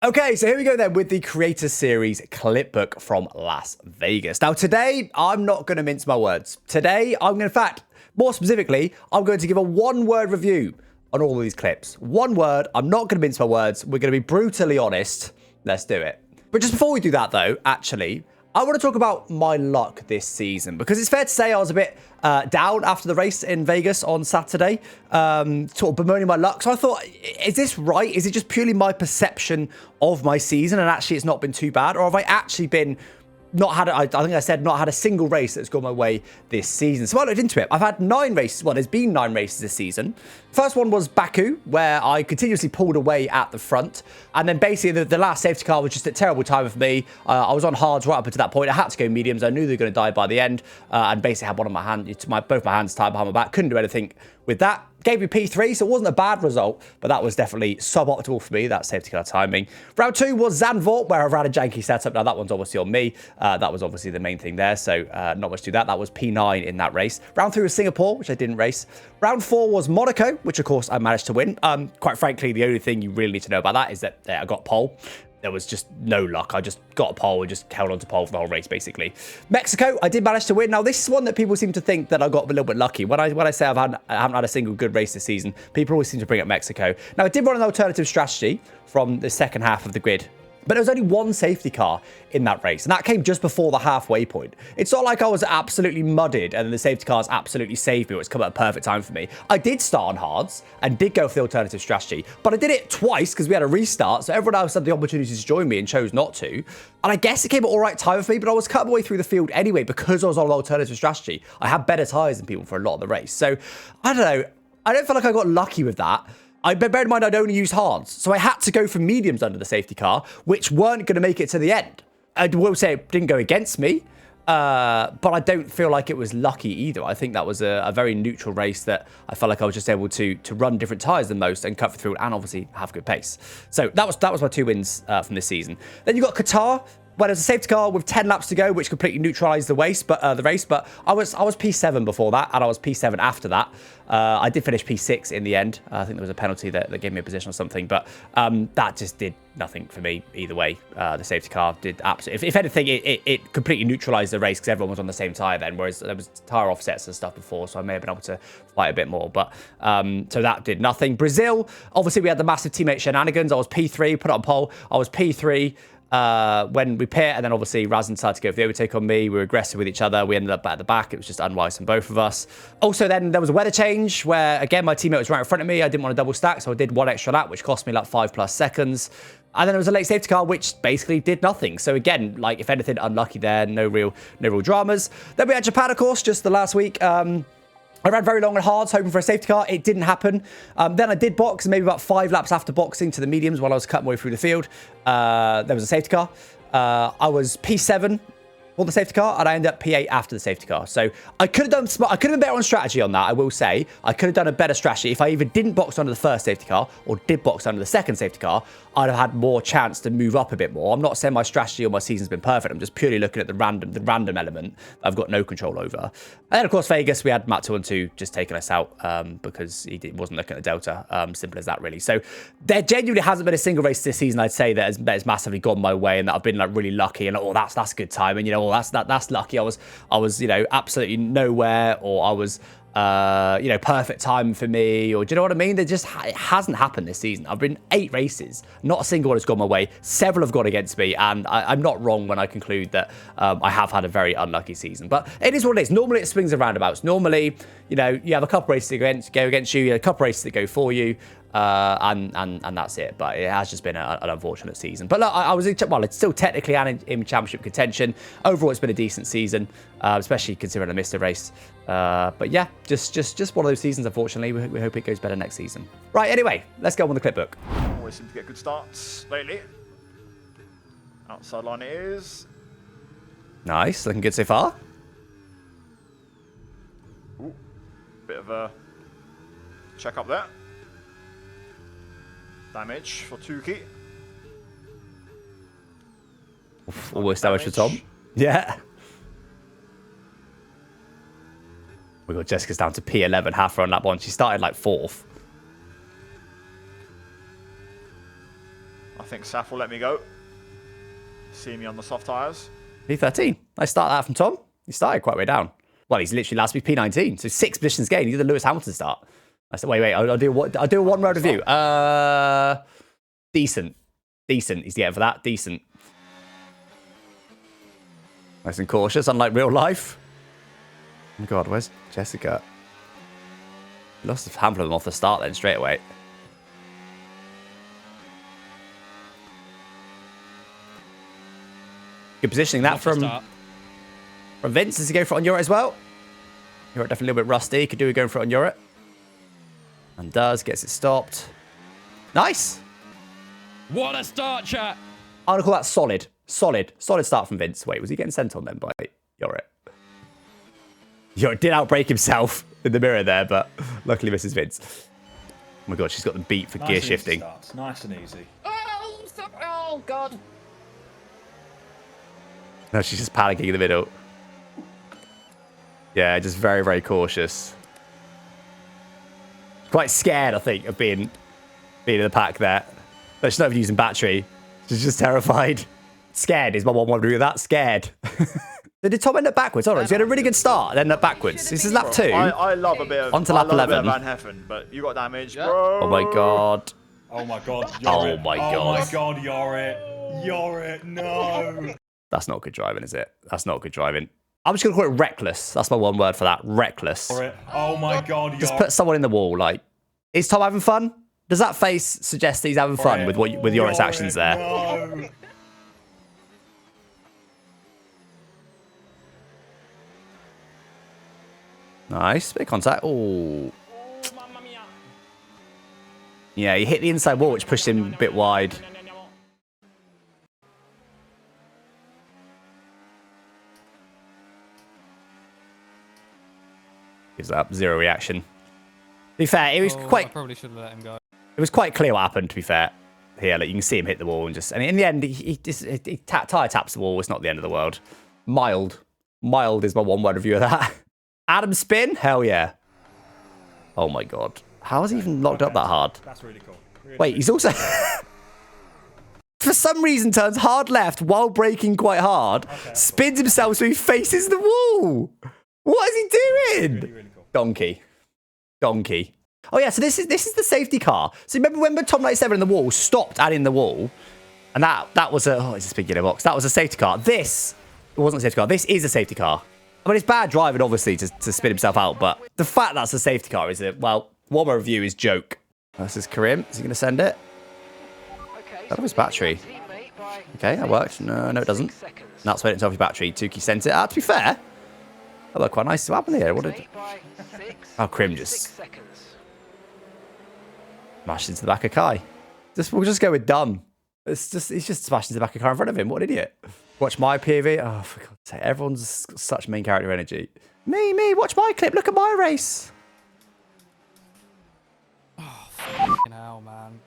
Okay, so here we go then with the Creator Series Clipbook from Las Vegas. Now today, I'm not going to mince my words. Today, I'm going to, in fact, more specifically, I'm going to give a one-word review on all of these clips. One word, I'm not going to mince my words. We're going to be brutally honest. Let's do it. But just before we do that though, actually, I want to talk about my luck this season because it's fair to say I was a bit down after the race in Vegas on Saturday, sort of bemoaning my luck. So I thought, is this right? Is it just purely my perception of my season and actually it's not been too bad? Or have I actually been I think I said not had a single race that's gone my way this season. So I looked into it. I've had 9 races. Well, there's been 9 races this season. First one was Baku, where I continuously pulled away at the front. And then basically the last safety car was just a terrible time for me. I was on hards right up until that point. I had to go mediums. I knew they were going to die by the end. And basically had one on my hand, both my hands tied behind my back. Couldn't do anything with that. Gave me P3, so it wasn't a bad result, but that was definitely suboptimal for me, that safety car timing. Round 2 was Zandvoort, where I ran a janky setup. Now, that one's obviously on me. That was obviously the main thing there, so not much to that. That was P9 in that race. Round 3 was Singapore, which I didn't race. Round 4 was Monaco, which, of course, I managed to win. Quite frankly, the only thing you really need to know about that is that I got pole. There was just no luck. I just got a pole and just held on to pole for the whole race, basically. Mexico, I did manage to win. Now, this is one that people seem to think that I got a little bit lucky. When I say I haven't had a single good race this season, people always seem to bring up Mexico. Now, I did run an alternative strategy from the second half of the grid, but there was only one safety car in that race, and that came just before the halfway point. It's not like I was absolutely mudded and then the safety cars absolutely saved me, or it's come at a perfect time for me. I did start on hards and did go for the alternative strategy, but I did it twice because we had a restart, so everyone else had the opportunity to join me and chose not to. And I guess it came at all right time for me, but I was cut my way through the field anyway because I was on an alternative strategy. I had better tyres than people for a lot of the race. So, I don't know. I don't feel like I got lucky with that. Bear in mind, I'd only used hards, so I had to go for mediums under the safety car, which weren't going to make it to the end. I will say it didn't go against me, but I don't feel like it was lucky either. I think that was a very neutral race that I felt like I was just able to run different tyres than most and cut through and obviously have good pace. So that was my 2 wins from this season. Then you got Qatar. Well, there's a safety car with 10 laps to go, which completely neutralised the race. But I was P7 before that, and I was P7 after that. I did finish P6 in the end. I think there was a penalty that gave me a position or something, but that just did nothing for me either way. The safety car did absolutely. If anything, it completely neutralised the race because everyone was on the same tyre then, whereas there was tyre offsets and stuff before, so I may have been able to fight a bit more. But so that did nothing. Brazil, obviously, we had the massive teammate shenanigans. I was P3, put it on pole. I was P3. When we pit, and then obviously Razan decided to go for the overtake on me. We were aggressive with each other. We ended up at the back. It was just unwise from both of us. Also, then there was a weather change where, again, my teammate was right in front of me. I didn't want to double stack, so I did 1 extra lap, which cost me like 5+ seconds. And then there was a late safety car, which basically did nothing. So again, like if anything, unlucky there. No real dramas. Then we had Japan, of course, just the last week. I ran very long and hards, hoping for a safety car. It didn't happen. Then I did box, maybe about 5 laps after boxing to the mediums while I was cutting my way through the field. There was a safety car. I was P7 for the safety car, and I ended up P8 after the safety car. So I could have been better on strategy on that, I will say. I could have done a better strategy. If I either didn't box under the first safety car or did box under the second safety car, I'd have had more chance to move up a bit more. I'm not saying my strategy or my season's been perfect. I'm just purely looking at the random element that I've got no control over. And then, of course, Vegas, we had Matt 2 and 2 just taking us out because he wasn't looking at the Delta. Simple as that, really. So there genuinely hasn't been a single race this season, I'd say, that has massively gone my way and that I've been like really lucky and oh, that's a good time. And, you know, that's lucky. I was, you know, absolutely nowhere, or I was, you know, perfect time for me, or do you know what I mean? It hasn't happened this season. I've been 8 races, not a single one has gone my way. Several have gone against me, and I'm not wrong when I conclude that I have had a very unlucky season. But it is what it is. Normally it swings and roundabouts. Normally, you know, you have a couple races that go against you, you have a couple races that go for you. And that's it. But it has just been an unfortunate season. But look, I was it's still technically in championship contention. Overall, it's been a decent season, especially considering I missed a race. But yeah, just one of those seasons. Unfortunately, we hope it goes better next season. Right. Anyway, let's go on the Clipbook. Always seem to get good starts lately. Outside line it is. Nice, looking good so far. Ooh, bit of a check up there. Damage for Tuki. Almost damage for Tom. Yeah. We got Jessica's down to P11 half on lap 1. She started like 4th. I think Saf will let me go. See me on the soft tyres. P13. Nice start that from Tom. He started quite way down. Well, he's literally last week P19. So 6 positions gained. He did the Lewis Hamilton start. I said, wait. I'll do a one road review. Decent. Decent. He's the end for that. Decent. Nice and cautious, unlike real life. Oh my God, where's Jessica? He lost a handful of them off the start then, straight away. Good positioning that from Vince. Does he go for it on Europe as well? Europe definitely a little bit rusty. Could do a going for it on Europe. And does. Gets it stopped. Nice. What a start, chat. I'm going to call that solid. Solid start from Vince. Wait, was he getting sent on then by Europe? Europe did outbrake himself in the mirror there, but luckily misses Vince. Oh my God, she's got the beat for gear shifting. Starts. Nice and easy. Oh, God. No, she's just panicking in the middle. Yeah, just very, very cautious. Quite scared, I think, of being in the pack there. But she's not even using battery. She's just terrified. Scared is my one word with that. Scared. Did Tom end up backwards? Hold on. So he had a really good start, then end up backwards. This is lap 2. I love a bit of, onto lap 11. Van Heffen, but you got damaged, bro. Oh my God. Oh my God. Oh my God. Oh my God, you're it. No. That's not good driving, is it? That's not good driving. I'm just going to call it reckless. That's my one word for that. Reckless. Oh my God, Just put someone in the wall. Like, is Tom having fun? Does that face suggest he's having fun with Yorik's actions there? No. Nice. Bit of contact. Oh. Yeah, he hit the inside wall, which pushed him a bit wide. Gives that zero reaction. To be fair, it was I probably should have let him go. It was quite clear what happened, to be fair. Here, like, you can see him hit the wall and just... And in the end, he tire taps the wall. It's not the end of the world. Mild. Mild is my one-word review of that. Adam spin? Hell yeah. Oh, my God. How has he even locked up that hard? That's really cool. Wait, he's also... For some reason, turns hard left while braking quite hard. Okay. Spins himself so he faces the wall. What is he doing? Really cool. Donkey. Oh yeah, so this is the safety car. So remember when Tom 97 in the wall stopped adding the wall, and that was a it's a big yellow box. That was a safety car. This wasn't a safety car. This is a safety car. I mean, it's bad driving obviously to spin himself out, but the fact that's a safety car is one more review is joke. This is Karim. Is he going to send it? That was his battery. Okay, that worked. No, it doesn't. That's why it's off your battery. Tukey sent it. To be fair, that looked quite nice to happen here. What did? Oh, Krim just smashed into the back of Kai. We'll just go with dumb. He's just smashed into the back of car in front of him. What an idiot. Watch my POV. Oh, for God's sake. Everyone's got such main character energy. Me. Watch my clip. Look at my race. Oh, fucking hell, man.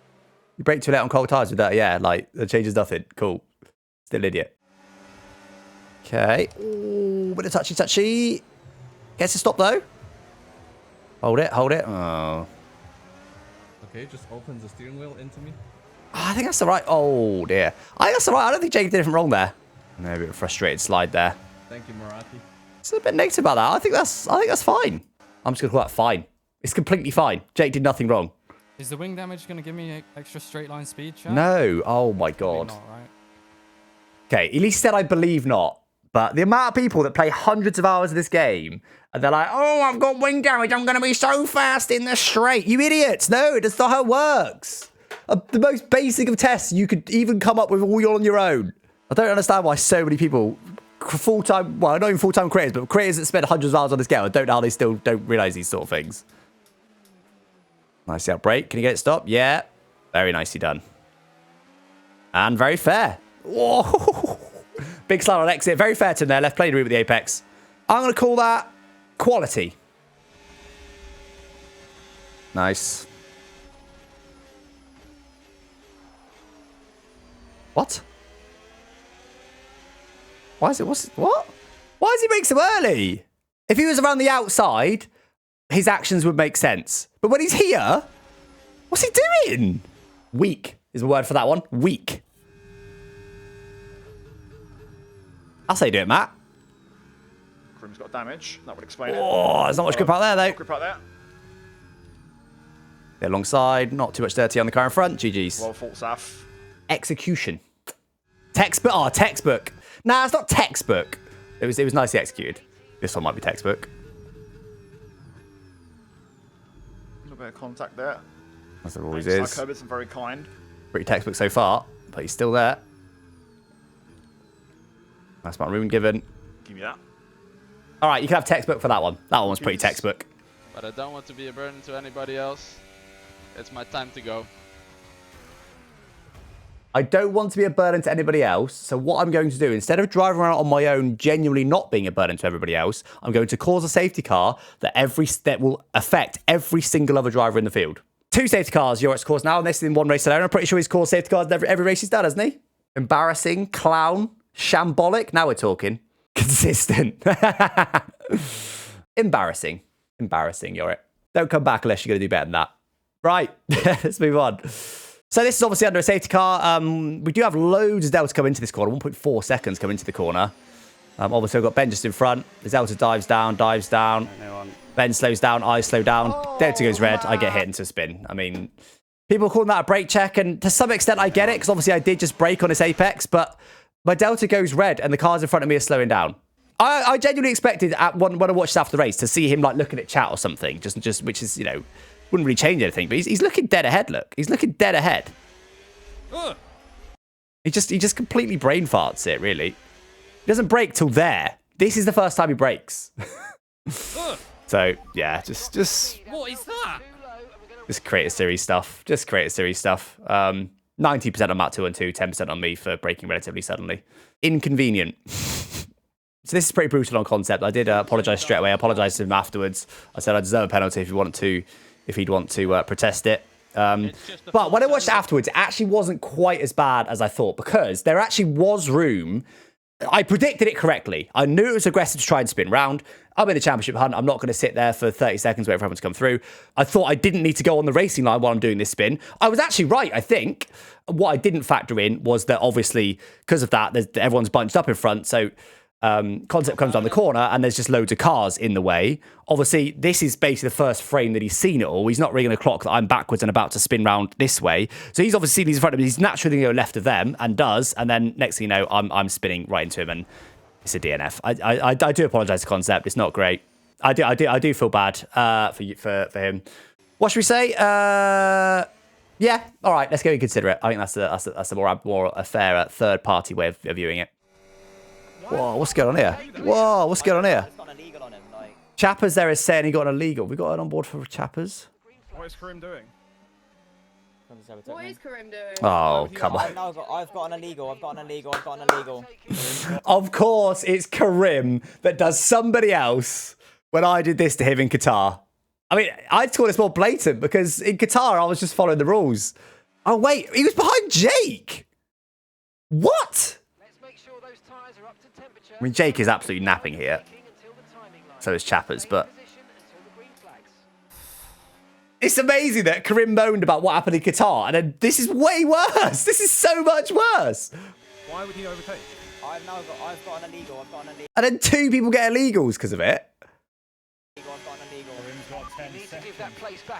You brake too late on cold tires with that. Yeah, like, that changes nothing. Cool. Still idiot. Okay. Ooh, bit of touchy. Gets to stop, though. Hold it. Oh. Okay, just opens the steering wheel into me. I think that's the right. Oh, dear. I think that's the right. I don't think Jake did anything wrong there. Maybe a bit of a frustrated slide there. Thank you, Marathi. It's a bit negative about that. I think that's fine. I'm just going to call that fine. It's completely fine. Jake did nothing wrong. Is the wing damage going to give me extra straight line speed, chat? No. Oh, my God. Not, right? Okay, at least said I believe not. But the amount of people that play hundreds of hours of this game, and they're like, oh, I've got wing damage. I'm going to be so fast in the straight. You idiots. No, that's not how it works. The most basic of tests you could even come up with all on your own. I don't understand why so many people, full-time, well, not even full-time creators, but creators that spend hundreds of hours on this game, I don't know how they still don't realize these sort of things. Nicely outbreak. Can you get it stopped? Yeah. Very nicely done. And very fair. Whoa. Big slide on exit. Very fair to him there. Left plane route with the apex. I'm going to call that quality. Nice. What? Why is it? What? Why does he brake so early? If he was around the outside, his actions would make sense. But when he's here, what's he doing? Weak. is the word for that one. Weak. That's how you do it, Matt. Karim's got damage. That would explain it. Oh, there's not much grip out there, though. Grip out there. They're alongside. Not too much dirty on the car in front. GG's. Well fought, Saf. Execution. Textbook. Oh, textbook. Nah, it's not textbook. It was nicely executed. This one might be textbook. A little bit of contact there. As there always Like is. Herbert's very kind. Pretty textbook so far, but he's still there. That's my room given. Give me that. All right, you can have textbook for that one. That one was pretty textbook. But I don't want to be a burden to anybody else. It's my time to go. I don't want to be a burden to anybody else. So what I'm going to do, instead of driving around on my own, genuinely not being a burden to everybody else, I'm going to cause a safety car that will affect every single other driver in the field. 2 safety cars, Jorek's caused now, and this is in 1 race alone. I'm pretty sure he's caused safety cars in every race he's done, hasn't he? Embarrassing, clown, shambolic. Now we're talking. Consistent. Embarrassing. Embarrassing, Jorek. Don't come back unless you're going to do better than that. Right, let's move on. So this is obviously under a safety car. We do have loads of Delta come into this corner. 1.4 seconds come into the corner. Obviously, we've got Ben just in front. The Delta dives down. Ben slows down. I slow down. Delta goes red. I get hit into a spin. I mean, people are calling that a brake check. And to some extent, I get it. Because obviously, I did just brake on this apex. But my Delta goes red. And the cars in front of me are slowing down. I genuinely expected, when I watched after the race, to see him like looking at chat or something. Just which is, you know, wouldn't really change anything. But he's looking dead ahead, look. He's looking dead ahead. He just completely brain farts it, really. He doesn't brake till there. This is the first time he brakes. So, yeah, just... What is that? Just create a series stuff. 90% on Matt 2 and 2, 10% on me for braking relatively suddenly. Inconvenient. So this is pretty brutal on concept. I did apologise straight away. I apologised to him afterwards. I said I deserve a penalty if he'd want to protest it. But when I watched it afterwards, it actually wasn't quite as bad as I thought, because there actually was room. I predicted it correctly. I knew it was aggressive to try and spin round. I'm in the championship hunt. I'm not going to sit there for 30 seconds waiting for everyone to come through. I thought I didn't need to go on the racing line while I'm doing this spin. I was actually right, I think. What I didn't factor in was that obviously, because of that, everyone's bunched up in front. So concept comes down the corner and there's just loads of cars in the way. Obviously, this is basically the first frame that he's seen it all. He's not really going to clock that I'm backwards and about to spin round this way. So he's obviously seen these in front of him. He's naturally going to go left of them and does. And then next thing you know, I'm spinning right into him and it's a DNF. I do apologise to concept. It's not great. I do feel bad for him. What should we say? Yeah. All right. Let's go and consider it. I think that's a more fair third party way of viewing it. Whoa, what's going on here? Whoa, what's going on here? Chappers there is saying he got an illegal. We got it on board for Chappers. What is Karim doing? What is Karim doing? Oh, come on. I've got an illegal. Of course, it's Karim that does somebody else when I did this to him in Qatar. I mean, I'd call this more blatant because in Qatar, I was just following the rules. Oh, wait, he was behind Jake. What? I mean, Jake is absolutely napping here. So is Chappers, but... It's amazing that Karim moaned about what happened in Qatar, and then this is way worse. This is so much worse. Why would he overtake? I've got an illegal. And then 2 people get illegals because of it.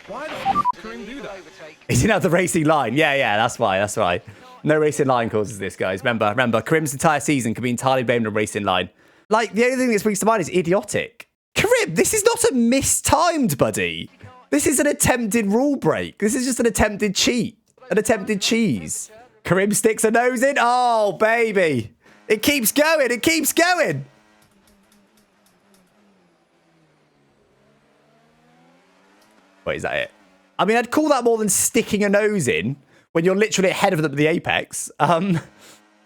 Why did Karim do that? He didn't have the racing line. Yeah, that's why. No racing line causes this, guys. Remember, Karim's entire season can be entirely blamed on racing line. Like, the only thing that springs to mind is idiotic. Karim, this is not a mistimed, buddy. This is an attempted rule break. This is just an attempted cheat. An attempted cheese. Karim sticks a nose in. Oh, baby. It keeps going. It keeps going. Wait, is that it? I mean, I'd call that more than sticking a nose in when you're literally ahead of them at the apex.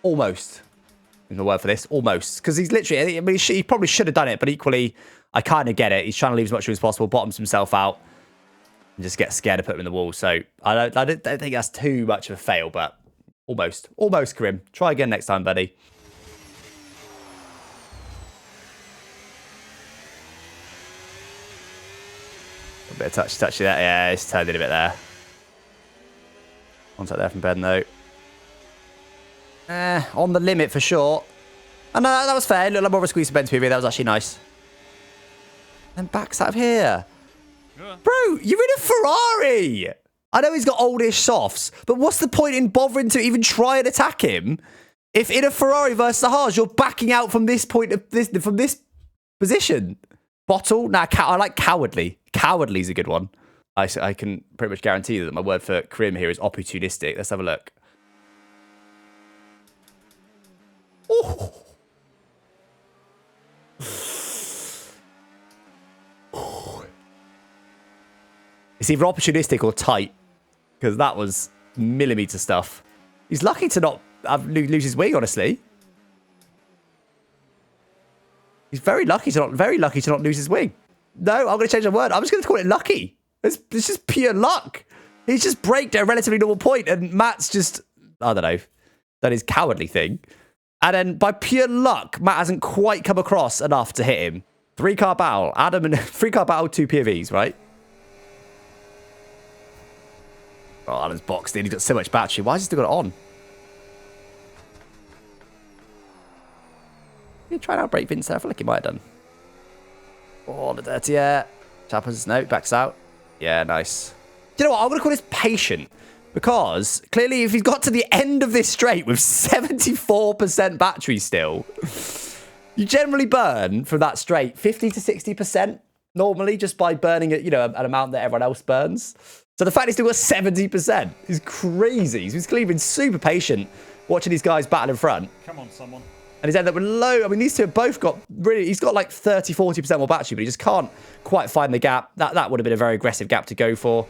Almost. In the word for this, almost. Because he's literally, I mean, he probably should have done it, but equally, I kind of get it. He's trying to leave as much room as possible, bottoms himself out, and just gets scared to put him in the wall. So I don't think that's too much of a fail, but almost. Almost, Karim. Try again next time, buddy. A bit of touchy there. Yeah, it's turned in a bit there. One sec there from Ben, though. On the limit for sure. And that was fair. A little more of a squeeze for Ben's PV. That was actually nice. And backs out of here. Yeah. Bro, you're in a Ferrari. I know he's got oldish softs, but what's the point in bothering to even try and attack him if in a Ferrari versus a Haas, you're backing out from this point of from this position? Bottle? Nah, I like cowardly. Cowardly's a good one. I can pretty much guarantee that my word for Krim here is opportunistic. Let's have a look. Oh. It's either opportunistic or tight, because that was millimeter stuff. He's lucky to not lose his wing, honestly. He's very lucky to not lose his wing. No, I'm going to change my word. I'm just going to call it lucky. It's just pure luck. He's just braked at a relatively normal point, and Matt's just, I don't know, done his cowardly thing. And then by pure luck, Matt hasn't quite come across enough to hit him. 3-car battle. Adam and 3-car battle, 2 POVs, right? Oh, Adam's boxed in. He's got so much battery. Why has he still got it on? He tried to outbrake Vince there. I feel like he might have done. Oh, the dirty air. Chappers, no, backs out. Yeah, nice. Do you know what? I'm going to call this patient. Because clearly if he's got to the end of this straight with 74% battery still, you generally burn from that straight 50 to 60% normally just by burning it, you know, an amount that everyone else burns. So the fact he's still got 70% is crazy. He's clearly been super patient watching these guys battle in front. Come on, someone. And he's ended up with low. I mean, these two have both got really, he's got like 30, 40% more battery, but he just can't quite find the gap. That would have been a very aggressive gap to go for.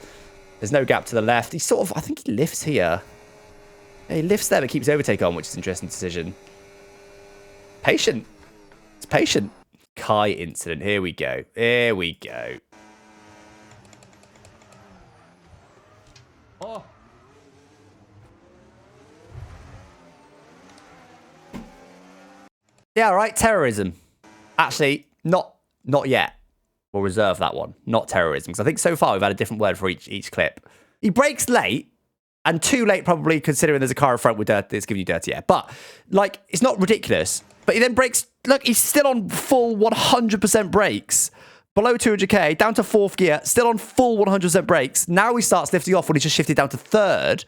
There's no gap to the left. He sort of, I think he lifts here. Yeah, he lifts there but keeps overtake on, which is an interesting decision. Patient. It's patient. Kai incident. Here we go. Here we go. Oh. Yeah, all right. Terrorism. Actually, not yet. We'll reserve that one. Not terrorism. Because I think so far we've had a different word for each clip. He brakes late. And too late, probably, considering there's a car in front with dirt that's giving you dirty air. But, like, it's not ridiculous. But he then brakes. Look, he's still on full 100% brakes. Below 200k, down to 4th gear. Still on full 100% brakes. Now he starts lifting off when he's just shifted down to 3rd.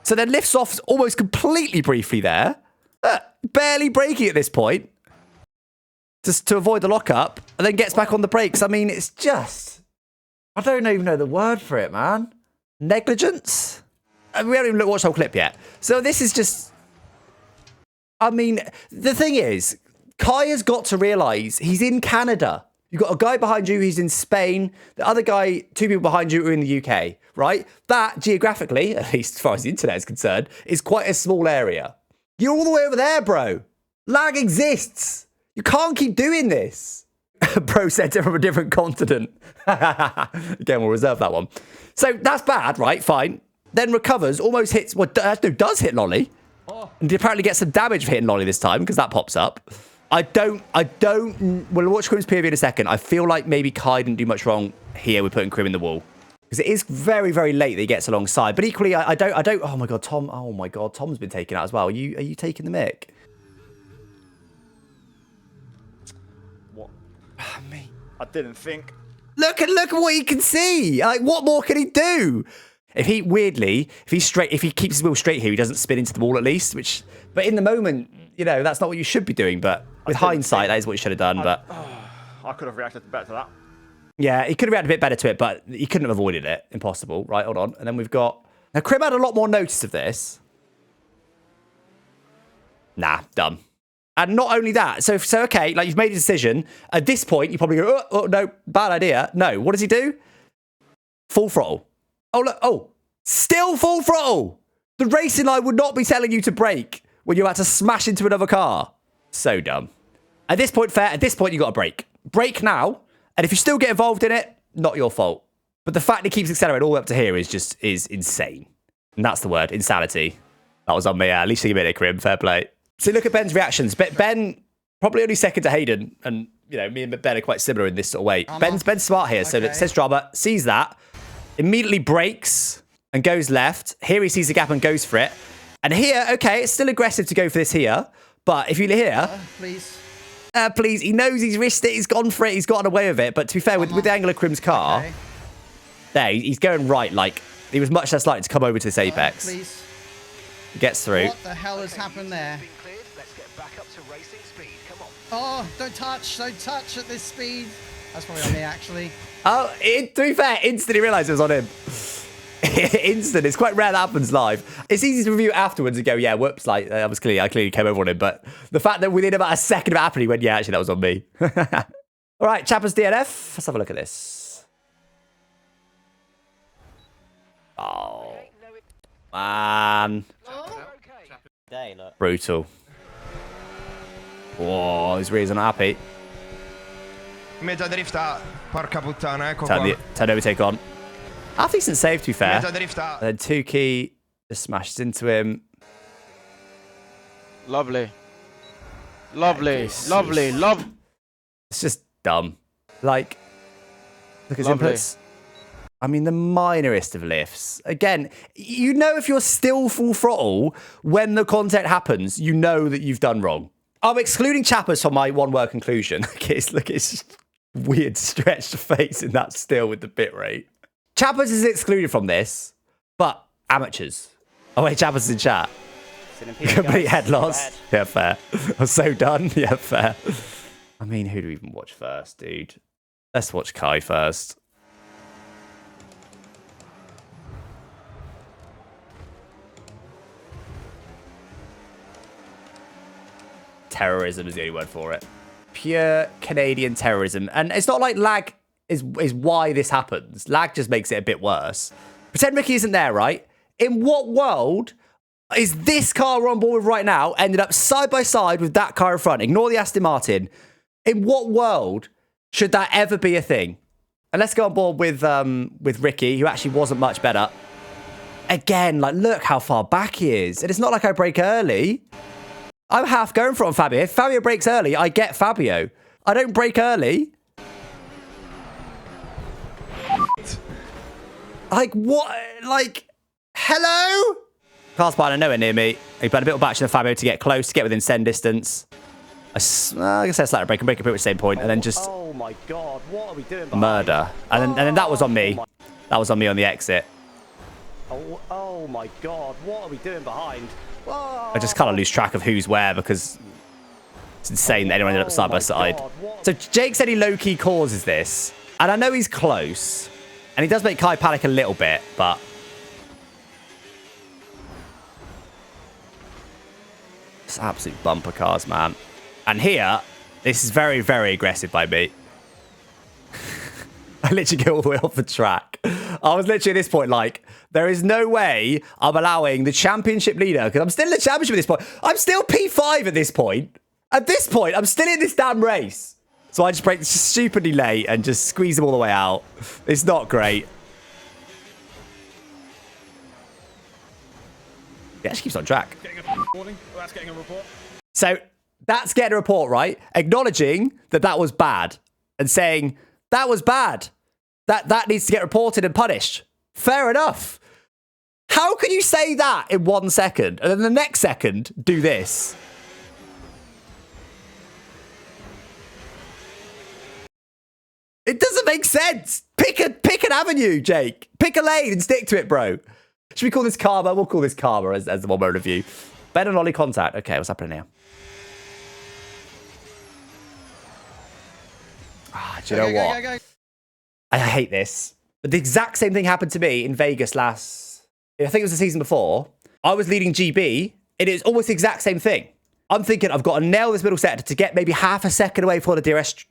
So then lifts off almost completely briefly there. Barely braking at this point. Just to avoid the lockup. And then gets back on the brakes. I mean, it's just... I don't even know the word for it, man. Negligence? We haven't even watched the whole clip yet. So this is just... I mean, the thing is, Kai has got to realise he's in Canada. You've got a guy behind you who's in Spain. The other guy, 2 people behind you are in the UK, right? That, geographically, at least as far as the internet is concerned, is quite a small area. You're all the way over there, bro. Lag exists. You can't keep doing this. Bro sent it from a different continent. Again, we'll reserve that one. So that's bad, right? Fine. Then recovers, almost hits, well, does hit Lolly. Oh. And apparently gets some damage for hitting Lolly this time, because that pops up. We'll watch Krim's POV in a second. I feel like maybe Kai didn't do much wrong here with putting Krim in the wall. Because it is very, very late that he gets alongside. But equally, I don't, oh my God, Tom, oh my God, Tom's been taken out as well. Are you taking the mic? What? Me. I didn't think. Look at what he can see. Like, what more can he do? If he keeps his wheel straight here, he doesn't spin into the wall at least. But in the moment, you know, that's not what you should be doing. But with hindsight, that is what you should have done. I could have reacted better to that. Yeah, he could have reacted a bit better to it, but he couldn't have avoided it. Impossible. Right, hold on. And then we've got... Now, Krim had a lot more notice of this. Nah, dumb. And not only that, so okay, like you've made a decision. At this point, you probably go, oh, no, bad idea. No, what does he do? Full throttle. Oh, look, oh, still full throttle. The racing line would not be telling you to brake when you're about to smash into another car. So dumb. At this point, fair, at this point, you got to brake. Brake now, and if you still get involved in it, not your fault. But the fact he keeps accelerating all the way up to here is insane. And that's the word, insanity. That was on me, yeah. At least you give it a Krim, fair play. So look at Ben's reactions. Ben, probably only second to Hayden, and, you know, me and Ben are quite similar in this sort of way. Ben's smart here, so it says drama, sees that, immediately brakes, and goes left. Here he sees the gap and goes for it. And here, okay, it's still aggressive to go for this here. But if you hear... please. Please, he knows he's risked it. He's gone for it. He's gotten away with it. But to be fair, with the angle of Crim's car, there, he's going right. Like, he was much less likely to come over to this apex. Please. He gets through. What the hell has happened there? Oh, don't touch at this speed. That's probably on me, actually. Oh, to be fair, instantly realised it was on him. Instant. It's quite rare that happens live. It's easy to review afterwards and go, yeah, whoops, like, I clearly came over on him. But the fact that within about a second of it happening, he went, yeah, actually, that was on me. All right, Chapper's DNF. Let's have a look at this. Oh, man. Brutal. Whoa, his rears are not happy. Mezza drifta, porca puttana, ecco qua. Turn overtake on. Half decent save, to be fair. Mezza drifta. And then Tukey just smashes into him. Lovely. Lovely. Lovely. Love. It's just dumb. Like, look at his Lovely. inputs. I mean, the minorest of lifts. Again, you know if you're still full throttle when the contact happens, you know that you've done wrong. I'm excluding Chappers from my one-word conclusion. Look at his weird stretched face in that still with the bit rate. Chappers is excluded from this, but amateurs. Oh wait, Chappers is in chat. Complete head loss. Yeah, fair. I'm so done. Yeah, fair. I mean, who do we even watch first, dude? Let's watch Kai first. Terrorism is the only word for it. Pure Canadian terrorism. And it's not like lag is why this happens. Lag just makes it a bit worse. Pretend Ricky isn't there, right? In what world is this car we're on board with right now ended up side by side with that car in front? Ignore the Aston Martin. In what world should that ever be a thing? And let's go on board with Ricky, who actually wasn't much better. Again, like, look how far back he is. And it's not like I break early. I'm half going for it on Fabio. If Fabio breaks early, I get Fabio. I don't break early. Like, what? Like, hello? Car's behind, nowhere near me. He put a bit of batch in Fabio to get close, to get within send distance. I guess that's like a break and break up at the same point, and then just... Oh my god, what are we doing? Murder. And then that was on me. That was on me on the exit. Oh my god, what are we doing behind? Whoa. I just kind of lose track of who's where because it's insane that anyone ended up side by side. So Jake said he low-key causes this. And I know he's close. And he does make Kai panic a little bit, but... It's absolute bumper cars, man. And here, this is very, very aggressive by me. I literally go all the way off the track. I was literally at this point like, there is no way I'm allowing the championship leader, because I'm still in the championship at this point. I'm still P5 at this point. At this point, I'm still in this damn race. So I just brake stupidly late and just squeeze them all the way out. It's not great. He actually keeps on track. That's getting a report. So that's getting a report, right? Acknowledging that that was bad and saying that was bad. That needs to get reported and punished. Fair enough. How can you say that in 1 second and then the next second do this? It doesn't make sense. Pick an avenue, Jake. Pick a lane and stick to it, bro. Should we call this karma? We'll call this karma as the one-word review. Ben and Ollie contact. Okay, what's happening now? Do you know what? Go. I hate this. But the exact same thing happened to me in Vegas I think it was the season before. I was leading GB. It is almost the exact same thing. I'm thinking I've got to nail this middle sector to get maybe half a second away for the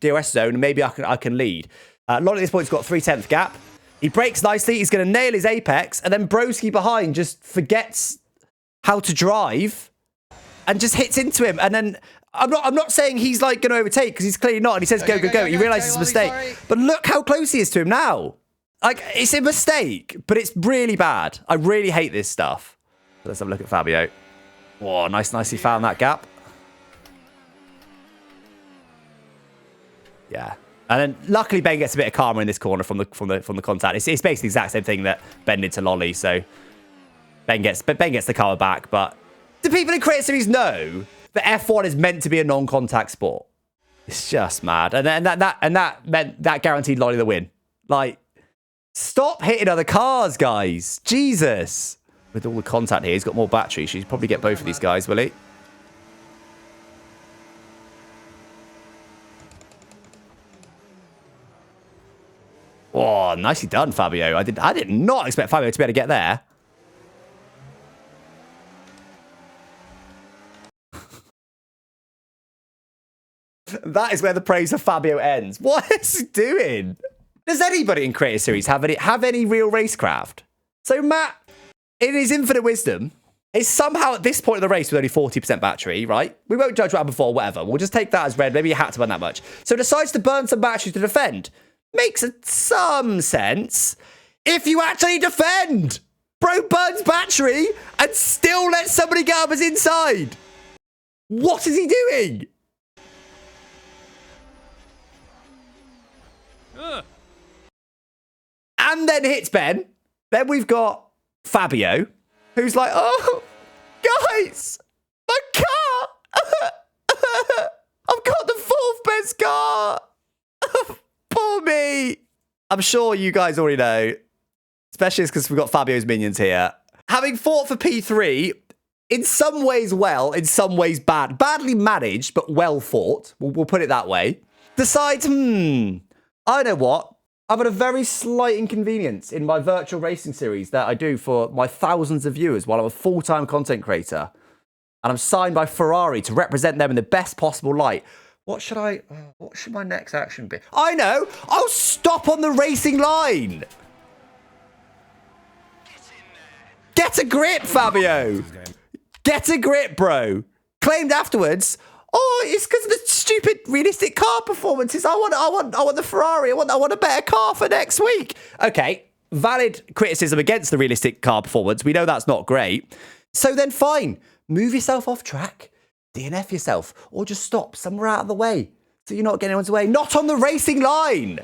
DRS zone, and maybe I can lead. Lonnie at this point has got a 3/10 gap. He brakes nicely. He's going to nail his apex, and then Broski behind just forgets how to drive and just hits into him. And then I'm not saying he's like going to overtake because he's clearly not. And he says go. He realizes it's a mistake. Sorry. But look how close he is to him now. Like, it's a mistake, but it's really bad. I really hate this stuff. Let's have a look at Fabio. Whoa, nicely found that gap. Yeah. And then luckily Ben gets a bit of karma in this corner from the contact. It's basically the exact same thing that Ben did to Lolly. So Ben gets the karma back. But do people in Creator Series know that F1 is meant to be a non-contact sport? It's just mad. And that guaranteed Lolly the win. Like, stop hitting other cars, guys. Jesus. With all the contact here, he's got more battery. She'd probably get both of these guys, will he? Oh, nicely done, Fabio. I did not expect Fabio to be able to get there. That is where the praise of Fabio ends. What is he doing? Does anybody in Creator Series have any real racecraft? So Matt, in his infinite wisdom, is somehow at this point of the race with only 40% battery, right? We won't judge what happened before, whatever. We'll just take that as read. Maybe you had to burn that much. So decides to burn some batteries to defend. Makes some sense. If you actually defend, bro burns battery and still lets somebody get up his inside. What is he doing? And then hits Ben. Then we've got Fabio, who's like, oh, guys, my car. I've got the 4th best car. Poor me. I'm sure you guys already know, especially because we've got Fabio's minions here. Having fought for P3, in some ways well, in some ways bad. Badly managed, but well fought. We'll put it that way. Decides, I know what. I've had a very slight inconvenience in my virtual racing series that I do for my thousands of viewers while I'm a full-time content creator. And I'm signed by Ferrari to represent them in the best possible light. What should my next action be? I know! I'll stop on the racing line! Get a grip, Fabio! Get a grip, bro! Claimed afterwards, oh, it's because of the stupid realistic car performances. I want the Ferrari. I want a better car for next week. Okay, valid criticism against the realistic car performance. We know that's not great. So then fine, move yourself off track, DNF yourself, or just stop somewhere out of the way so you're not getting anyone's way. Not on the racing line.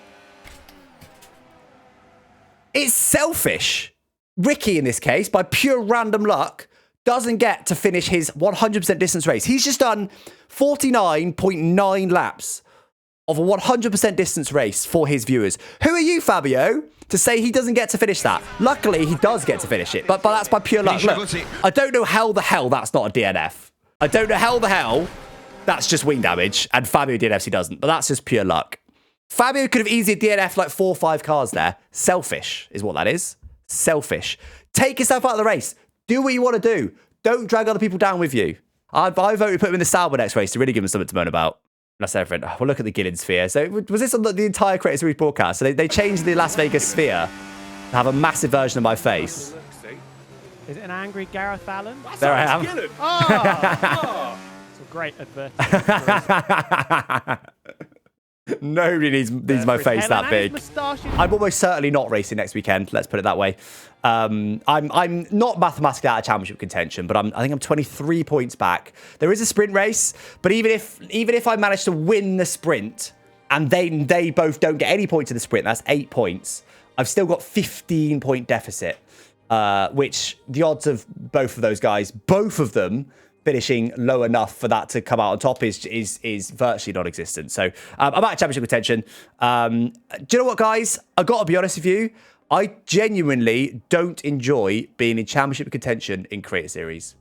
It's selfish. Ricky, in this case, by pure random luck, doesn't get to finish his 100% distance race. He's just done 49.9 laps of a 100% distance race for his viewers. Who are you, Fabio, to say he doesn't get to finish that? Luckily, he does get to finish it, but that's by pure luck. Look, I don't know how the hell that's not a DNF. I don't know how the hell that's just wing damage, and Fabio DNFs he doesn't, but that's just pure luck. Fabio could have easily DNF'd like 4 or 5 cars there. Selfish is what that is. Selfish. Take yourself out of the race. Do what you want to do. Don't drag other people down with you. I vote we put him in the Sauber next race to really give him something to moan about. That's everything. Well, look at the Gillon sphere. So was this on the entire Creator Series broadcast? So they changed the Las Vegas sphere to have a massive version of my face. Is it an angry Gareth Allen? There I am. It's a great advertisement. Nobody needs my face that big. I'm almost certainly not racing next weekend. Let's put it that way. I'm not mathematically out of championship contention, but I think I'm 23 points back. There is a sprint race, but even if I manage to win the sprint and they both don't get any points in the sprint, that's 8 points. I've still got 15-point deficit, which the odds of both of those guys, both of them, finishing low enough for that to come out on top is virtually non-existent. So I'm out of championship contention. Do you know what, guys? I've got to be honest with you. I genuinely don't enjoy being in championship contention in Creator Series.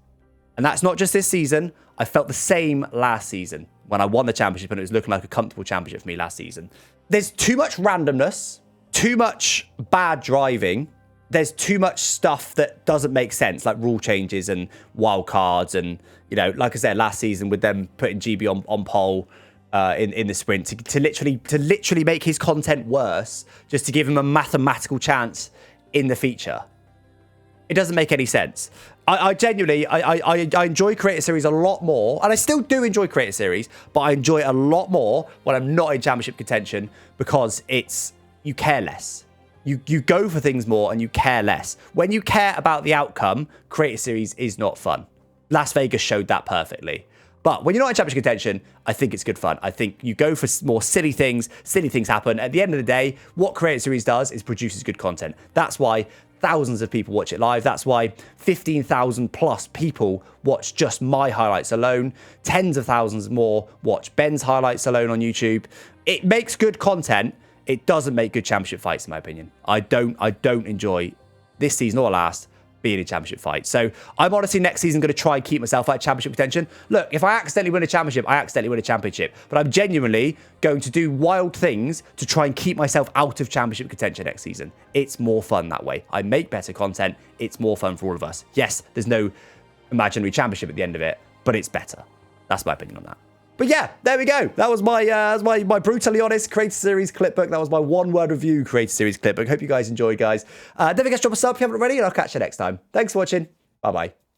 And that's not just this season. I felt the same last season when I won the championship and it was looking like a comfortable championship for me last season. There's too much randomness, too much bad driving. There's too much stuff that doesn't make sense, like rule changes and wild cards. And, you know, like I said, last season with them putting GB on pole in the sprint to literally make his content worse, just to give him a mathematical chance in the feature. It doesn't make any sense. I genuinely enjoy Creator Series a lot more, and I still do enjoy Creator Series, but I enjoy it a lot more when I'm not in championship contention because you care less. You go for things more and you care less. When you care about the outcome, Creator Series is not fun. Las Vegas showed that perfectly. But when you're not in championship contention, I think it's good fun. I think you go for more silly things happen. At the end of the day, what Creator Series does is produces good content. That's why thousands of people watch it live. That's why 15,000 plus people watch just my highlights alone. Tens of thousands more watch Ben's highlights alone on YouTube. It makes good content. It doesn't make good championship fights, in my opinion. I don't enjoy this season or last being in championship fights. So I'm honestly next season going to try and keep myself out of championship contention. Look, if I accidentally win a championship, I accidentally win a championship. But I'm genuinely going to do wild things to try and keep myself out of championship contention next season. It's more fun that way. I make better content. It's more fun for all of us. Yes, there's no imaginary championship at the end of it, but it's better. That's my opinion on that. But yeah, there we go. That was my brutally honest Creator Series Clipbook. That was my one-word review Creator Series Clipbook. Hope you guys enjoyed, guys. Don't forget to drop a sub if you haven't already, and I'll catch you next time. Thanks for watching. Bye-bye.